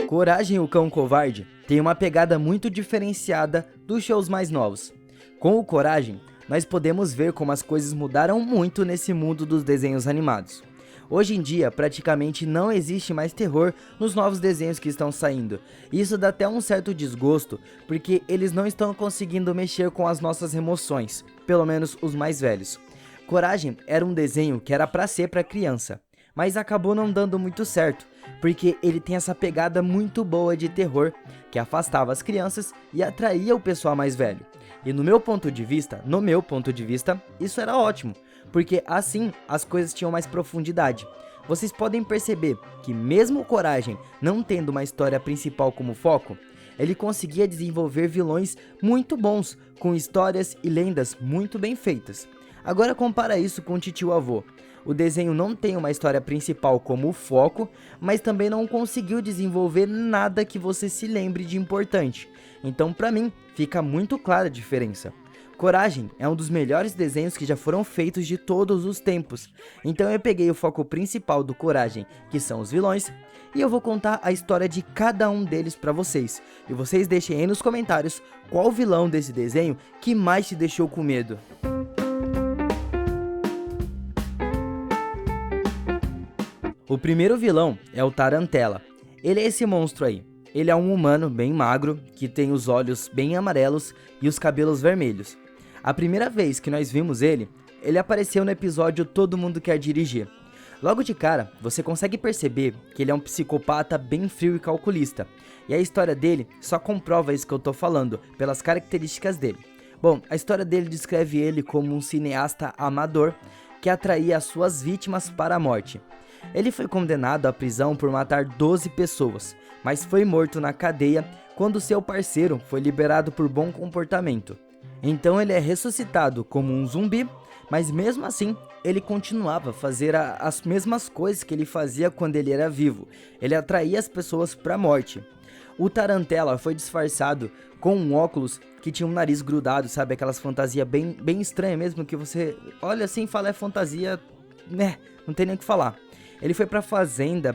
Coragem, o Cão Covarde tem uma pegada muito diferenciada dos shows mais novos. Com o Coragem, nós podemos ver como as coisas mudaram muito nesse mundo dos desenhos animados. Hoje em dia, praticamente não existe mais terror nos novos desenhos que estão saindo. E isso dá até um certo desgosto, porque eles não estão conseguindo mexer com as nossas emoções, pelo menos os mais velhos. Coragem era um desenho que era pra ser pra criança, mas acabou não dando muito certo, porque ele tem essa pegada muito boa de terror, que afastava as crianças e atraía o pessoal mais velho. E no meu ponto de vista, isso era ótimo, porque assim as coisas tinham mais profundidade. Vocês podem perceber que mesmo o Coragem não tendo uma história principal como foco, ele conseguia desenvolver vilões muito bons, com histórias e lendas muito bem feitas. Agora compara isso com o Titio Avô. O desenho não tem uma história principal como foco, mas também não conseguiu desenvolver nada que você se lembre de importante. Então, pra mim, fica muito clara a diferença. Coragem é um dos melhores desenhos que já foram feitos de todos os tempos. Então eu peguei o foco principal do Coragem, que são os vilões, e eu vou contar a história de cada um deles pra vocês. E vocês deixem aí nos comentários qual vilão desse desenho que mais te deixou com medo. O primeiro vilão é o Tarantela. Ele é esse monstro aí. Ele é um humano bem magro, que tem os olhos bem amarelos e os cabelos vermelhos. A primeira vez que nós vimos ele apareceu no episódio Todo Mundo Quer Dirigir. Logo de cara, você consegue perceber que ele é um psicopata bem frio e calculista. E a história dele só comprova isso que eu tô falando, pelas características dele. Bom, a história dele descreve ele como um cineasta amador que atraía as suas vítimas para a morte. Ele foi condenado à prisão por matar 12 pessoas, mas foi morto na cadeia quando seu parceiro foi liberado por bom comportamento. Então ele é ressuscitado como um zumbi, mas mesmo assim ele continuava a fazer as mesmas coisas que ele fazia quando ele era vivo. Ele atraía as pessoas para a morte. O Tarantela foi disfarçado com um óculos que tinha um nariz grudado, sabe? Aquelas fantasias bem estranhas mesmo, que você olha assim e fala, é fantasia, né? Não tem nem o que falar. Ele foi pra fazenda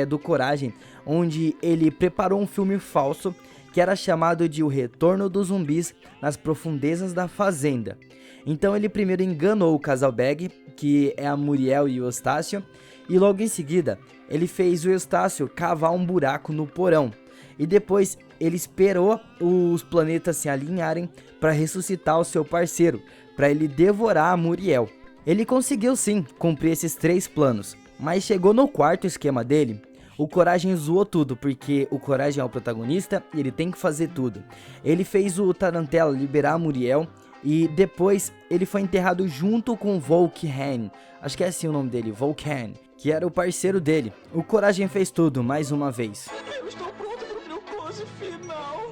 do Coragem, onde ele preparou um filme falso que era chamado de O Retorno dos Zumbis nas Profundezas da Fazenda. Então ele primeiro enganou o casal Bag, que é a Muriel e o Eustácio, e logo em seguida ele fez o Eustácio cavar um buraco no porão. E depois ele esperou os planetas se alinharem para ressuscitar o seu parceiro, para ele devorar a Muriel. Ele conseguiu sim cumprir esses 3 planos. Mas chegou no quarto esquema dele, o Coragem zoou tudo, porque o Coragem é o protagonista e ele tem que fazer tudo. Ele fez o Tarantela liberar a Muriel e depois ele foi enterrado junto com Volkhan, acho que é assim o nome dele, Volkhan, que era o parceiro dele. O Coragem fez tudo mais uma vez. Eu estou pronto para o meu close final.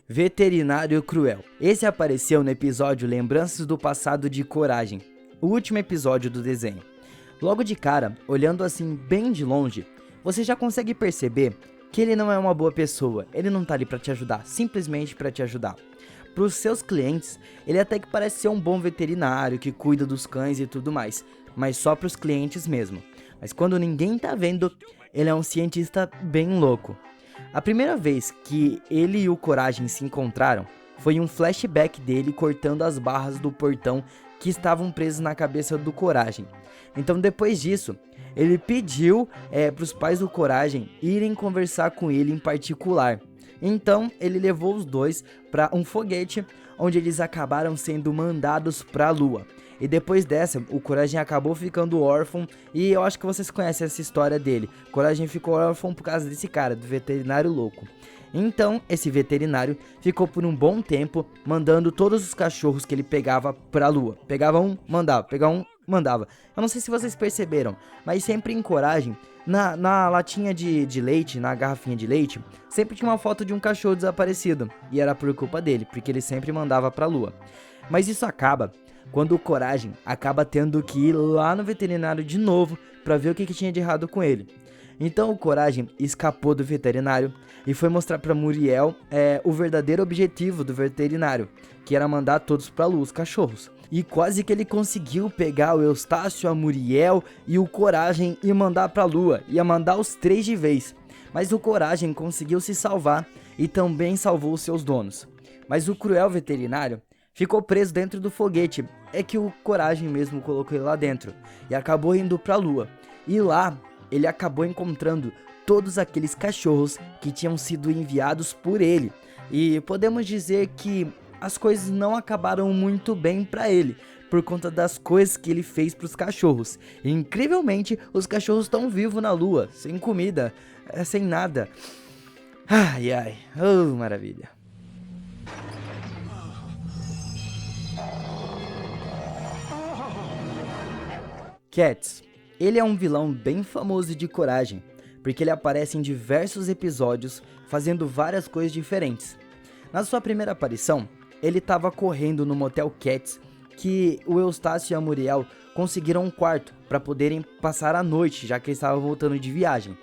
Veterinário Cruel. Esse apareceu no episódio Lembranças do Passado de Coragem, o último episódio do desenho. Logo de cara, olhando assim bem de longe, você já consegue perceber que ele não é uma boa pessoa, ele não tá ali pra te ajudar, simplesmente pra te ajudar. Pros seus clientes, ele até que parece ser um bom veterinário que cuida dos cães e tudo mais, mas só pros clientes mesmo. Mas quando ninguém tá vendo, ele é um cientista bem louco. A primeira vez que ele e o Coragem se encontraram foi um flashback dele cortando as barras do portão que estavam presos na cabeça do Coragem. Então depois disso, ele pediu para os pais do Coragem irem conversar com ele em particular. Então ele levou os dois para um foguete, onde eles acabaram sendo mandados para a Lua. E depois dessa, o Coragem acabou ficando órfão, e eu acho que vocês conhecem essa história dele. Coragem ficou órfão por causa desse cara, do veterinário louco. Então, esse veterinário ficou por um bom tempo mandando todos os cachorros que ele pegava pra Lua. Pegava um, mandava, pegava um, mandava. Eu não sei se vocês perceberam, mas sempre em Coragem, na latinha de leite, na garrafinha de leite, sempre tinha uma foto de um cachorro desaparecido. E era por culpa dele, porque ele sempre mandava pra Lua. Mas isso acaba quando o Coragem acaba tendo que ir lá no veterinário de novo pra ver o que tinha de errado com ele. Então o Coragem escapou do veterinário e foi mostrar pra Muriel o verdadeiro objetivo do veterinário, que era mandar todos pra Lua, os cachorros. e quase que ele conseguiu pegar o Eustácio, a Muriel e o Coragem e mandar pra lua, ia mandar os 3 de vez. Mas o Coragem conseguiu se salvar e também salvou os seus donos. Mas o cruel veterinário ficou preso dentro do foguete, é que o Coragem mesmo colocou ele lá dentro, e acabou indo pra lua. E lá, ele acabou encontrando todos aqueles cachorros que tinham sido enviados por ele. E podemos dizer que as coisas não acabaram muito bem pra ele, por conta das coisas que ele fez pros cachorros. E, incrivelmente, os cachorros estão vivos na lua, sem comida, sem nada. Ai, ai, oh, maravilha. Cats. Ele é um vilão bem famoso de Coragem, porque ele aparece em diversos episódios, fazendo várias coisas diferentes. Na sua primeira aparição, ele estava correndo no Motel Cats, que o Eustácio e a Muriel conseguiram um quarto para poderem passar a noite, já que eles estavam voltando de viagem.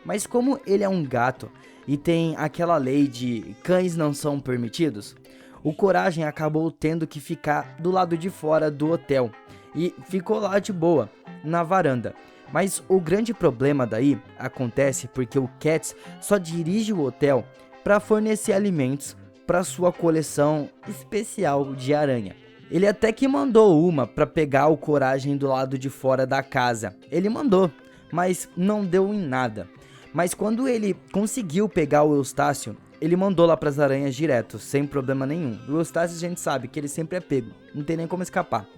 Mas como ele é um gato e tem aquela lei de cães não são permitidos, o Coragem acabou tendo que ficar do lado de fora do hotel e ficou lá de boa, na varanda. Mas o grande problema daí acontece porque o Cats só dirige o hotel para fornecer alimentos para sua coleção especial de aranha. Ele até que mandou uma para pegar o Coragem do lado de fora da casa. Ele mandou, mas não deu em nada. Mas quando ele conseguiu pegar o Eustácio, ele mandou lá pras aranhas direto, sem problema nenhum. O Eustácio a gente sabe que ele sempre é pego, não tem nem como escapar.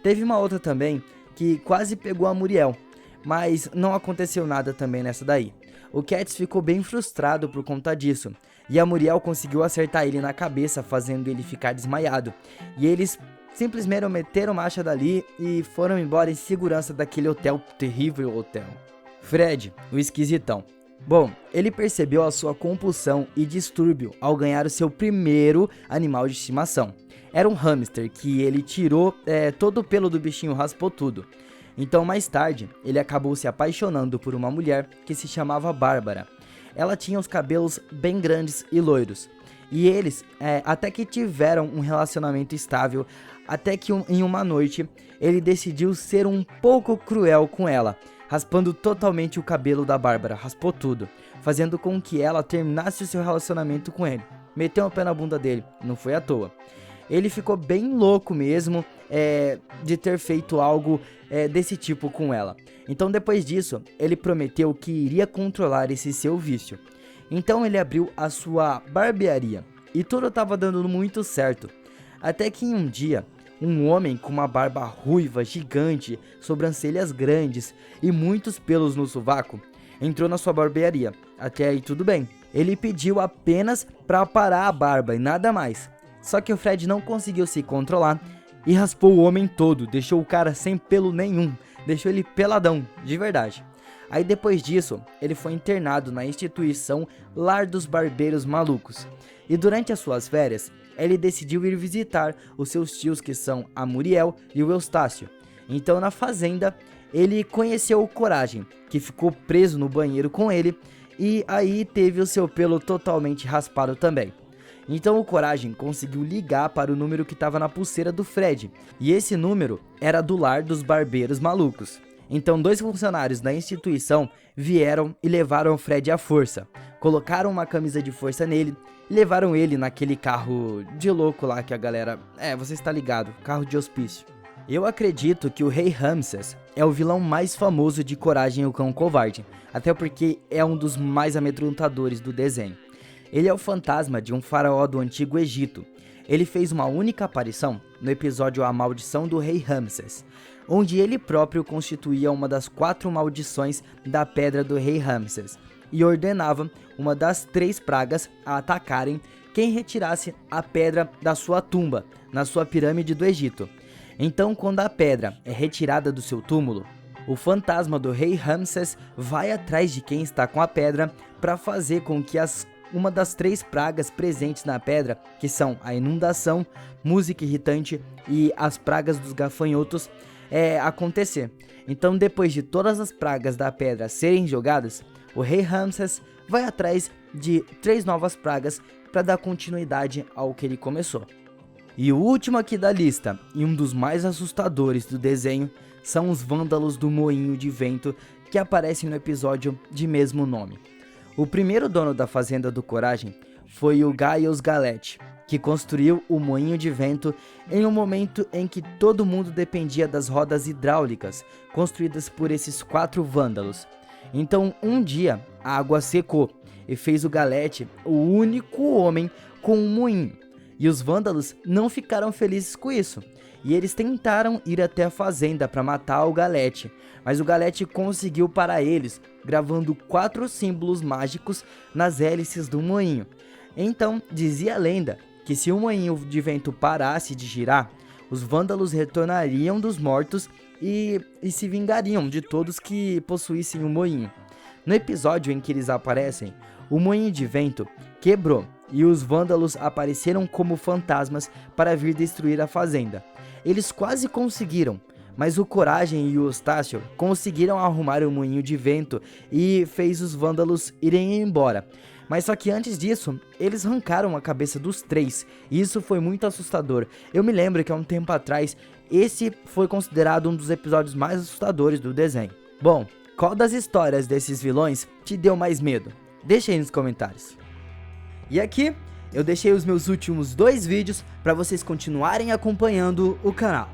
Teve uma outra também que quase pegou a Muriel, mas não aconteceu nada também nessa daí. O Cats ficou bem frustrado por conta disso, e a Muriel conseguiu acertar ele na cabeça, fazendo ele ficar desmaiado. E eles simplesmente meteram marcha dali e foram embora em segurança daquele hotel, terrível hotel. Fred, o esquisitão. Bom, ele percebeu a sua compulsão e distúrbio ao ganhar o seu primeiro animal de estimação. Era um hamster que ele tirou todo o pelo do bichinho, raspou tudo. Então mais tarde, ele acabou se apaixonando por uma mulher que se chamava Bárbara. Ela tinha os cabelos bem grandes e loiros. E eles até que tiveram um relacionamento estável, até que em uma noite ele decidiu ser um pouco cruel com ela, raspando totalmente o cabelo da Bárbara, raspou tudo, fazendo com que ela terminasse o seu relacionamento com ele. Meteu o pé na bunda dele, não foi à toa. Ele ficou bem louco mesmo de ter feito algo desse tipo com ela. Então depois disso, ele prometeu que iria controlar esse seu vício. Então ele abriu a sua barbearia e tudo estava dando muito certo. Até que em um dia, um homem com uma barba ruiva, gigante, sobrancelhas grandes e muitos pelos no sovaco entrou na sua barbearia. Até aí tudo bem. Ele pediu apenas para parar a barba e nada mais. Só que o Fred não conseguiu se controlar e raspou o homem todo, deixou o cara sem pelo nenhum, deixou ele peladão, de verdade. Aí depois disso, ele foi internado na instituição Lar dos Barbeiros Malucos. E durante as suas férias, ele decidiu ir visitar os seus tios, que são a Muriel e o Eustácio. Então na fazenda, ele conheceu o Coragem, que ficou preso no banheiro com ele, e aí teve o seu pelo totalmente raspado também. Então o Coragem conseguiu ligar para o número que estava na pulseira do Fred, e esse número era do Lar dos Barbeiros Malucos. Então 2 funcionários da instituição vieram e levaram o Fred à força, colocaram uma camisa de força nele e levaram ele naquele carro de louco lá que a galera... você está ligado, carro de hospício. Eu acredito que o Rei Ramsés é o vilão mais famoso de Coragem, o Cão Covarde, até porque é um dos mais amedrontadores do desenho. Ele é o fantasma de um faraó do Antigo Egito. Ele fez uma única aparição no episódio A Maldição do Rei Ramsés, onde ele próprio constituía uma das 4 maldições da Pedra do Rei Ramsés e ordenava uma das 3 pragas a atacarem quem retirasse a pedra da sua tumba, na sua pirâmide do Egito. Então, quando a pedra é retirada do seu túmulo, o fantasma do Rei Ramsés vai atrás de quem está com a pedra para fazer com que uma das 3 pragas presentes na pedra, que são a inundação, música irritante e as pragas dos gafanhotos, acontecer. Então, depois de todas as pragas da pedra serem jogadas, o Rei Ramsés vai atrás de 3 novas pragas para dar continuidade ao que ele começou. E o último aqui da lista, e um dos mais assustadores do desenho, são os vândalos do moinho de vento que aparecem no episódio de mesmo nome. O primeiro dono da fazenda do Coragem foi o Gaius Galete, que construiu o moinho de vento em um momento em que todo mundo dependia das rodas hidráulicas construídas por esses 4 vândalos. Então, um dia, a água secou e fez o Galete o único homem com um moinho. E os vândalos não ficaram felizes com isso. E eles tentaram ir até a fazenda para matar o Galete, mas o Galete conseguiu parar eles, gravando 4 símbolos mágicos nas hélices do moinho. Então, dizia a lenda que se o moinho de vento parasse de girar, os vândalos retornariam dos mortos e se vingariam de todos que possuíssem o moinho. No episódio em que eles aparecem, o moinho de vento quebrou e os vândalos apareceram como fantasmas para vir destruir a fazenda. Eles quase conseguiram, mas o Coragem e o Eustácio conseguiram arrumar o moinho de vento e fez os vândalos irem embora. Mas só que antes disso, eles arrancaram a cabeça dos 3, e isso foi muito assustador. Eu me lembro que há um tempo atrás, esse foi considerado um dos episódios mais assustadores do desenho. Bom, qual das histórias desses vilões te deu mais medo? Deixa aí nos comentários. E aqui, eu deixei os meus últimos 2 vídeos para vocês continuarem acompanhando o canal.